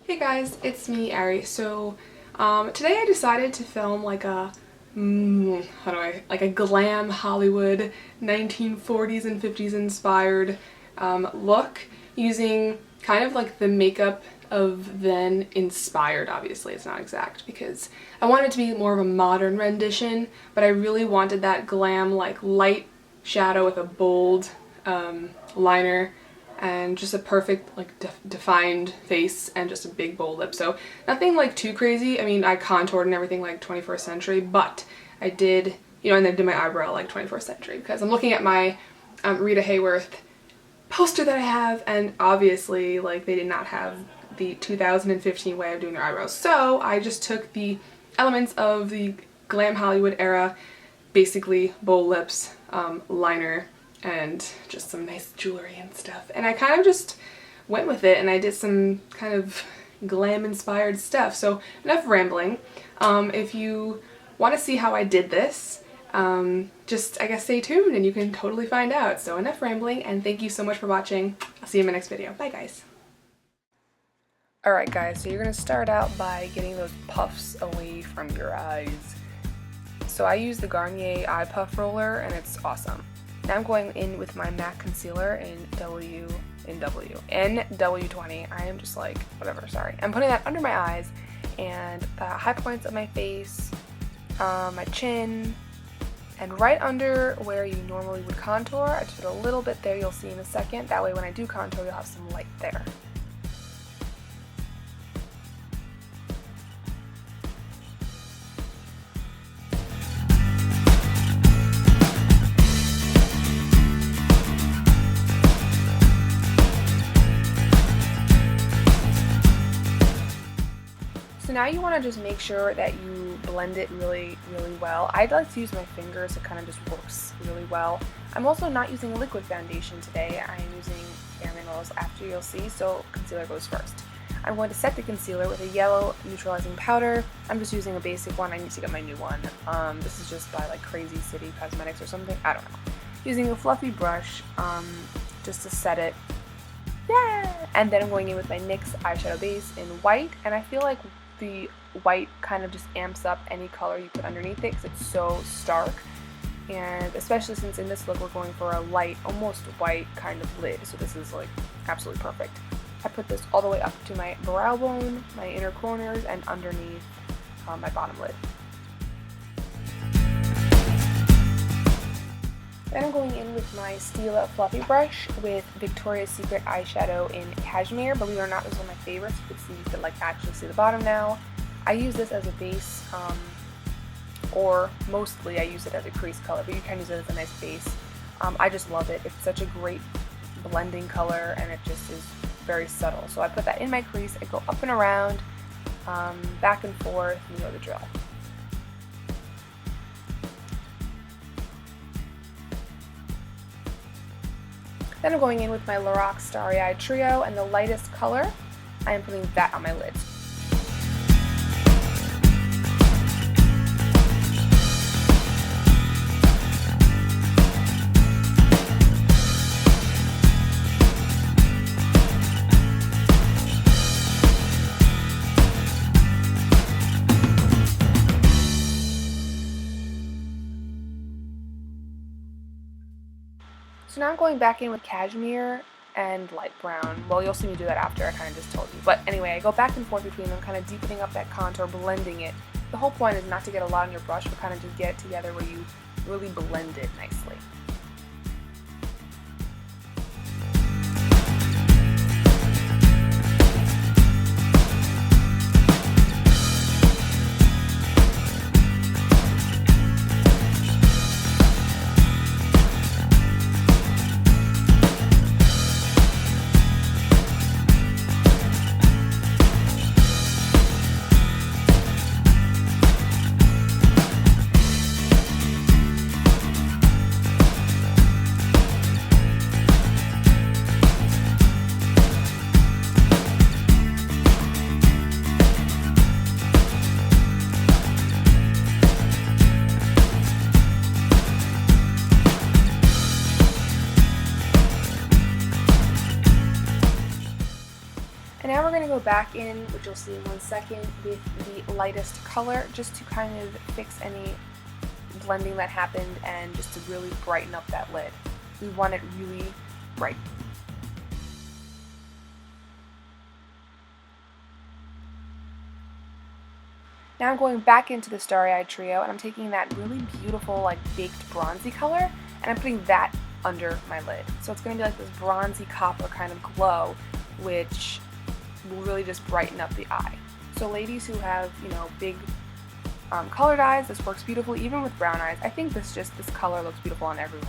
Hey guys, it's me, Ari. So today I decided to film like a like a glam Hollywood 1940s and 50s inspired look using kind of like the makeup of then inspired. Obviously it's not exact because I wanted it to be more of a modern rendition, but I really wanted that glam like light shadow with a bold liner and just a perfect like defined face and just a big bold lip. So nothing like too crazy. I mean, I contoured and everything like 21st century, but I did, and then did my eyebrow like 21st century because I'm looking at my Rita Hayworth poster that I have, and obviously like they did not have the 2015 way of doing their eyebrows. So I just took the elements of the glam Hollywood era, basically bold lips, liner, and just some nice jewelry and stuff. And I kind of just went with it and I did some kind of glam inspired stuff. So enough rambling. If you want to see how I did this, just I guess stay tuned and you can totally find out. So enough rambling, and thank you so much for watching. I'll see you in my next video. Bye guys. Alright guys, so you're going to start out by getting those puffs away from your eyes. So I use the Garnier Eye Puff roller and it's awesome. Now I'm going in with my MAC concealer in NW20. I am just like, whatever, sorry. I'm putting that under my eyes and the high points of my face, my chin, and right under where you normally would contour. I just put a little bit there, you'll see in a second. That way when I do contour, you'll have some light there. So now you want to just make sure that you blend it really well. I'd like to use my fingers, it kind of just works really well. I'm also not using liquid foundation today, I'm using bare minerals after, you'll see, so concealer goes first. I'm going to set the concealer with a yellow neutralizing powder. I'm just using a basic one, I need to get my new one. This is just by like Crazy City Cosmetics or something, I don't know. Using a fluffy brush just to set it. Yeah! And then I'm going in with my NYX eyeshadow base in white, and I feel like the white kind of just amps up any color you put underneath it because it's so stark, and especially since in this look we're going for a light, almost white kind of lid, so this is like absolutely perfect. I put this all the way up to my brow bone, my inner corners, and underneath my bottom lid. Then I'm going in with my Stila Fluffy brush with Victoria's Secret eyeshadow in Cashmere. Believe it or not, this is one of my favorites. You can like actually see the bottom now. I use this as a base, or mostly I use it as a crease color, but you can use it as a nice base. I just love it. It's such a great blending color and it just is very subtle. So I put that in my crease, I go up and around, back and forth, you know the drill. Then I'm going in with my Lorac Starry Eye Trio, and the lightest color, I am putting that on my lids. So now I'm going back in with Cashmere and light brown. Well, you'll see me do that after, I kind of just told you. But anyway, I go back and forth between them, kind of deepening up that contour, blending it. The whole point is not to get a lot on your brush, but kind of just get it together where you really blend it nicely. back in, which you'll see in 1 second, with the lightest color, just to kind of fix any blending that happened and just to really brighten up that lid. We want it really bright. Now I'm going back into the Starry Eye Trio, and I'm taking that really beautiful, like, baked bronzy color, and I'm putting that under my lid. So it's going to be like this bronzy copper kind of glow, which will really just brighten up the eye. So ladies who have, you know, big colored eyes, this works beautifully. Even with brown eyes, I think this color looks beautiful on everyone.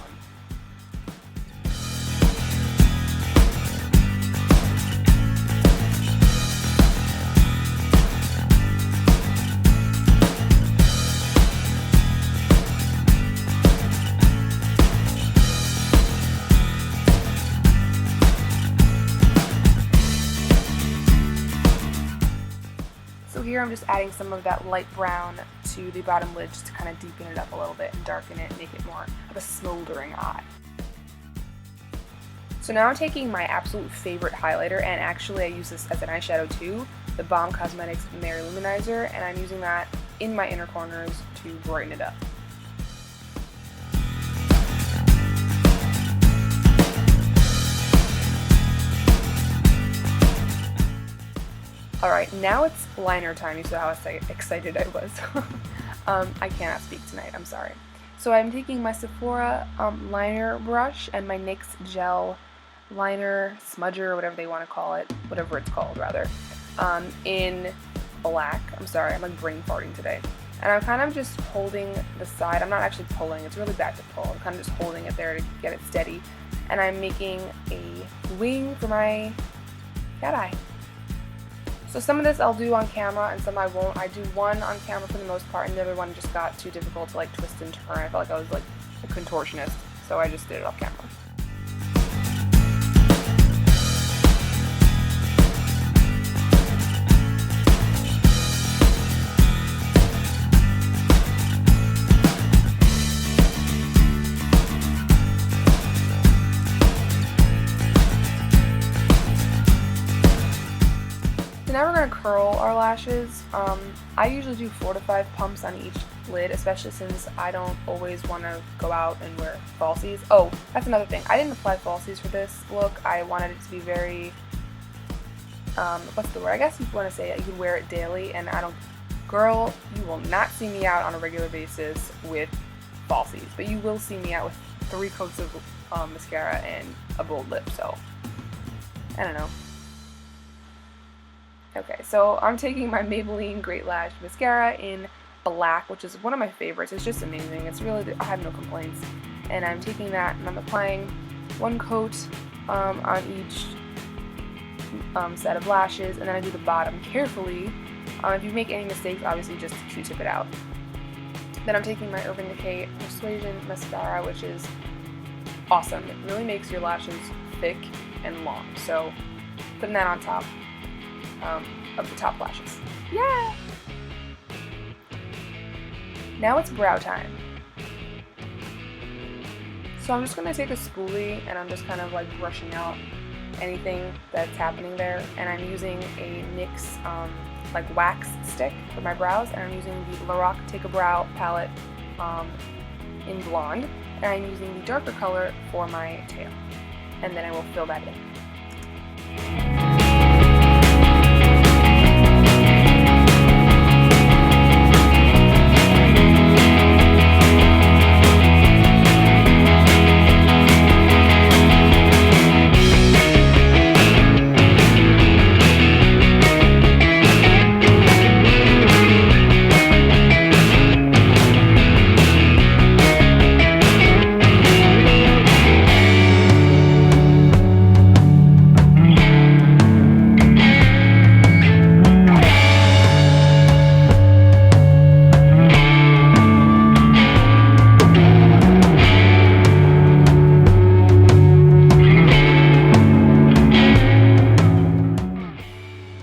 Here I'm just adding some of that light brown to the bottom lid just to kind of deepen it up a little bit and darken it and make it more of a smoldering eye. So now I'm taking my absolute favorite highlighter, and actually I use this as an eyeshadow too, the Balm Cosmetics-Mary Lou, and I'm using that in my inner corners to brighten it up. Alright, now it's liner time. You saw how excited I was. I cannot speak tonight, I'm sorry. So I'm taking my Sephora liner brush and my NYX gel liner, smudger, or whatever they want to call it, whatever it's called rather, in black. I'm sorry, I'm like brain farting today. And I'm kind of just holding the side. I'm not actually pulling, it's really bad to pull. I'm kind of just holding it there to get it steady. And I'm making a wing for my cat eye. So some of this I'll do on camera and some I won't. I do one on camera for the most part, and the other one just got too difficult to like twist and turn. I felt like I was like a contortionist, so I just did it off camera. Now we're going to curl our lashes. I usually do 4 to 5 pumps on each lid, especially since I don't always want to go out and wear falsies. Oh, that's another thing. I didn't apply falsies for this look. I wanted it to be very, what's the word? I guess you want to say it. You can wear it daily, and I don't, girl, you will not see me out on a regular basis with falsies, but you will see me out with 3 coats of mascara and a bold lip, so I don't know. Okay, so I'm taking my Maybelline Great Lash Mascara in black, which is one of my favorites. It's just amazing. It's really, I have no complaints. And I'm taking that and I'm applying 1 coat on each set of lashes, and then I do the bottom carefully. If you make any mistakes, obviously just Q-tip it out. Then I'm taking my Decay Persuasion Mascara, which is awesome. It really makes your lashes thick and long. So putting that on top of the top lashes. Yeah! Now it's brow time. So I'm just going to take a spoolie and I'm just kind of like brushing out anything that's happening there. And I'm using a NYX like wax stick for my brows, and I'm using the Lorac Take a Brow palette in blonde, and I'm using the darker color for my tail. And then I will fill that in.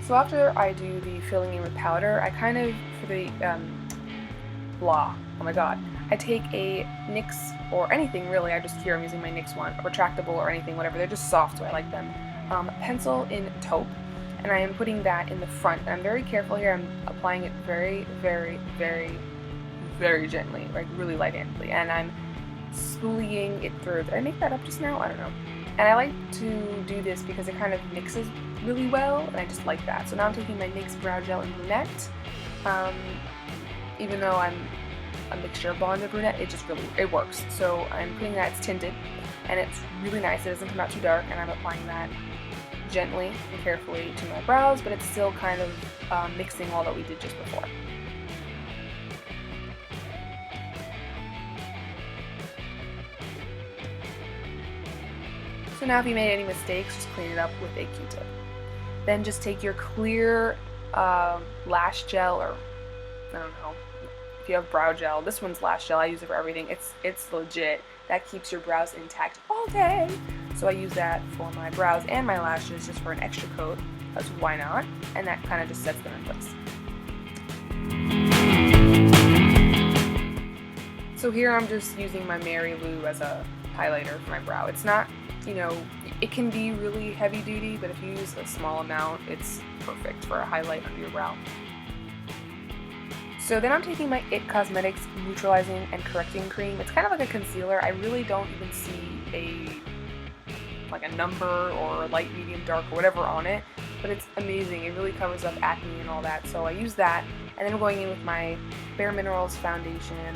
So after I do the filling in with powder, I kind of, for the, oh my god, I take a NYX, or anything really, I'm using my NYX one, a retractable or anything, whatever, they're just soft, so I like them, pencil in Taupe, and I am putting that in the front. And I'm very careful here. I'm applying it very, very, very, very gently, like really light-handedly, and I'm spoolying it through. Did I make that up just now? I don't know. And I like to do this because it kind of mixes really well, and I just like that. So now I'm taking my NYX Brow Gel in Brunette. Even though I'm a mixture of blonde and brunette, it works. So I'm putting that, it's tinted, and it's really nice. It doesn't come out too dark, and I'm applying that gently and carefully to my brows, but it's still kind of mixing all that we did just before. So now if you made any mistakes, just clean it up with a Q-tip. Then just take your clear lash gel, or I don't know, if you have brow gel. This one's lash gel. I use it for everything. It's legit. That keeps your brows intact all day. So I use that for my brows and my lashes just for an extra coat. That's why not. And that kind of just sets them in place. So here I'm just using my Mary Lou as a highlighter for my brow. It's not, you know, it can be really heavy duty, but if you use a small amount, it's perfect for a highlight under your brow. So then I'm taking my It Cosmetics Neutralizing and Correcting Cream. It's kind of like a concealer. I really don't even see like a number or light, medium, dark, or whatever on it, but it's amazing. It really covers up acne and all that. So I use that, and then I'm going in with my Bare Minerals foundation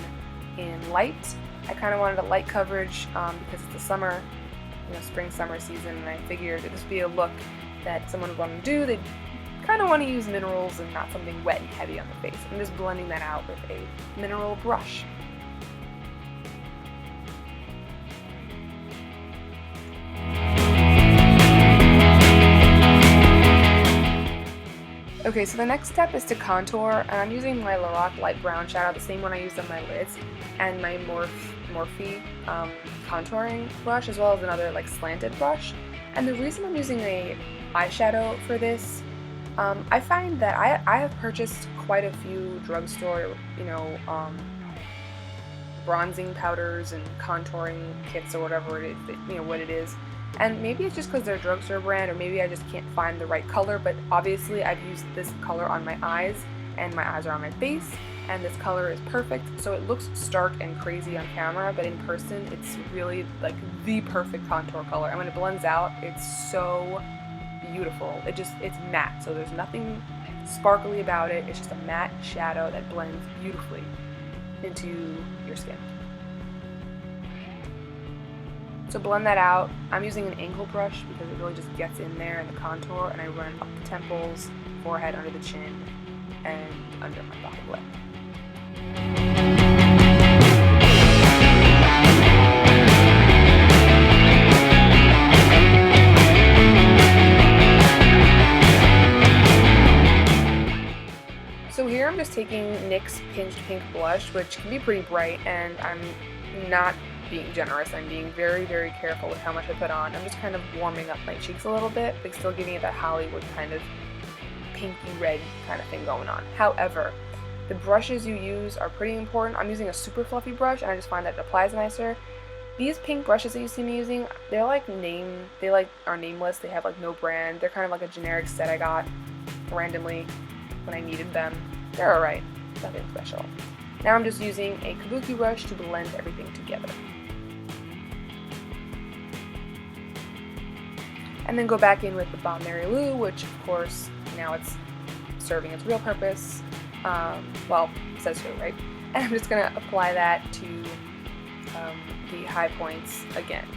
in light. I kind of wanted a light coverage because it's the summer, you know, spring, summer season, and I figured it would just be a look that someone would want to do. They'd kind of want to use minerals and not something wet and heavy on the face. I'm just blending that out with a mineral brush. Okay, so the next step is to contour, and I'm using my Lorac light brown shadow, the same one I used on my lids, and my Morphe contouring brush, as well as another like slanted brush. And the reason I'm using a eyeshadow for this, I find that I have purchased quite a few drugstore, you know, bronzing powders and contouring kits or whatever it is, you know, what it is. And maybe it's just because they're a drugstore brand, or maybe I just can't find the right color, but obviously I've used this color on my eyes, and my eyes are on my face, and this color is perfect. So it looks stark and crazy on camera, but in person it's really like the perfect contour color. And when it blends out, it's so beautiful. It's matte, so there's nothing sparkly about it. It's just a matte shadow that blends beautifully into your skin. So blend that out. I'm using an angle brush because it really just gets in there in the contour, and I run up the temples, forehead, under the chin, and under my bottom lip. So here I'm just taking NYX Pinched Pink Blush, which can be pretty bright, and I'm not being generous. I'm being very, very careful with how much I put on. I'm just kind of warming up my cheeks a little bit, but still giving it that Hollywood kind of pinky red kind of thing going on. However, the brushes you use are pretty important. I'm using a super fluffy brush, and I just find that it applies nicer. These pink brushes that you see me using, they're like are nameless. They have like no brand. They're kind of like a generic set I got randomly when I needed them. They're alright, nothing special. Now I'm just using a Kabuki brush to blend everything together. And then go back in with the Balm Mary Lou, which of course now it's serving its real purpose. Well, it says so, right? And I'm just gonna apply that to the high points again.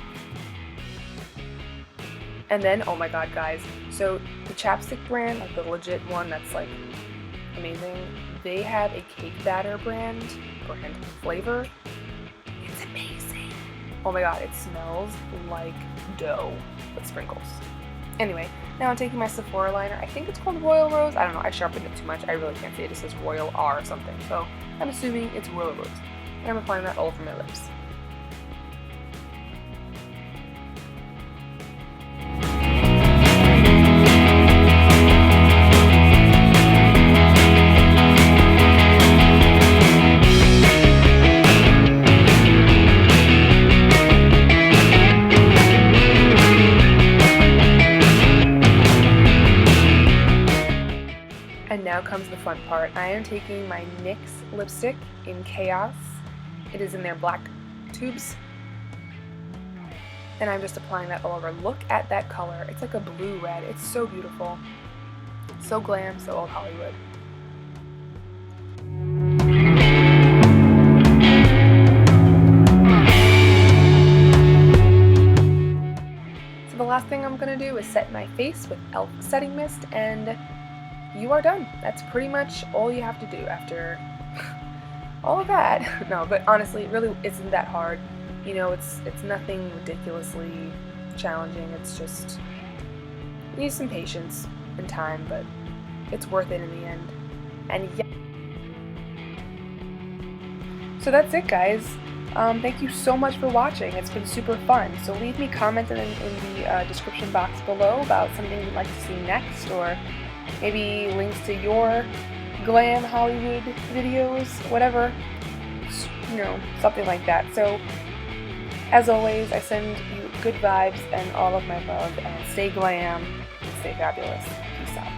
And then, oh my god guys, so the Chapstick brand, like the legit one that's like amazing, they have a cake batter brand flavor. It's amazing. Oh my god, it smells like dough with sprinkles. Anyway, now I'm taking my Sephora liner. I think it's called Royal Rose. I don't know, I sharpened it too much. I really can't say it. It says Royal R or something. So I'm assuming it's Royal Rose. And I'm applying that all over my lips. And now comes the fun part. I am taking my NYX lipstick in Chaos. It is in their black tubes. And I'm just applying that all over. Look at that color. It's like a blue-red. It's so beautiful. So glam, so old Hollywood. So the last thing I'm going to do is set my face with e.l.f. setting mist, and you are done. That's pretty much all you have to do after all of that. No, but honestly, it really isn't that hard. You know, it's nothing ridiculously challenging. It's just, you need some patience and time, but it's worth it in the end. And yeah. So that's it, guys. Thank you so much for watching. It's been super fun. So leave me comments in the description box below about something you'd like to see next, or maybe links to your glam Hollywood videos, whatever, you know, something like that. So as always, I send you good vibes and all of my love, and stay glam and stay fabulous. Peace out.